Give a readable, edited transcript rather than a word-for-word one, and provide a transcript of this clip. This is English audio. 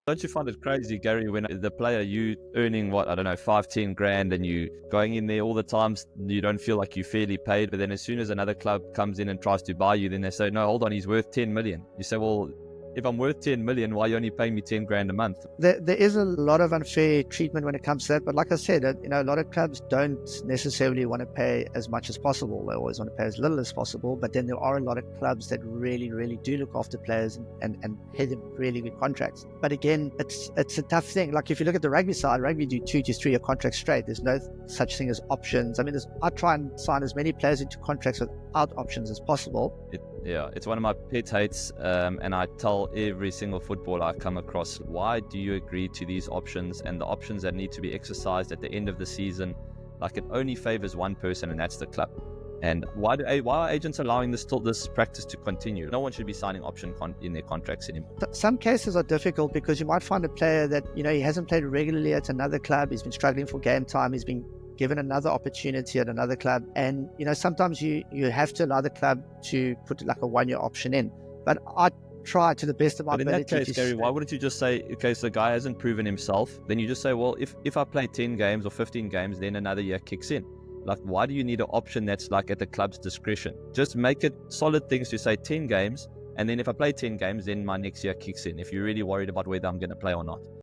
Don't you find it crazy, Gary, when the player you earning what, I don't know, 5, 10 grand, and you going in there all the times, you don't feel like you're fairly paid, but then as soon as another club comes in and tries to buy you, then they say, no, hold on, he's worth 10 million. You say, well, if I'm worth 10 million, why are you only paying me 10 grand a month? There is a lot of unfair treatment when it comes to that. But like I said, a lot of clubs don't necessarily want to pay as much as possible. They always want to pay as little as possible. But then there are a lot of clubs that really, really do look after players and pay them really good contracts. But again, it's a tough thing. Like if you look at the rugby side, rugby do 2 to 3 year contracts straight. There's no such thing as options. I mean, I try and sign as many players into contracts without options as possible. It's one of my pet hates, and I tell every single footballer I come across, why do you agree to these options and the options that need to be exercised at the end of the season? Like, it only favors one person, and that's the club. And why are agents allowing this practice to continue? No one should be signing option in their contracts anymore. Some cases are difficult because you might find a player that, he hasn't played regularly at another club. He's been struggling for game time. He's been given another opportunity at another club. And, sometimes you have to allow the club to put like a 1 year option in. But I try to the best of my ability. But in that case, Gary, why wouldn't you just say, okay, so the guy hasn't proven himself. Then you just say, well, if I play 10 games or 15 games, then another year kicks in. Like, why do you need an option that's like at the club's discretion? Just make it solid things to say 10 games. And then if I play 10 games, then my next year kicks in. If you're really worried about whether I'm going to play or not.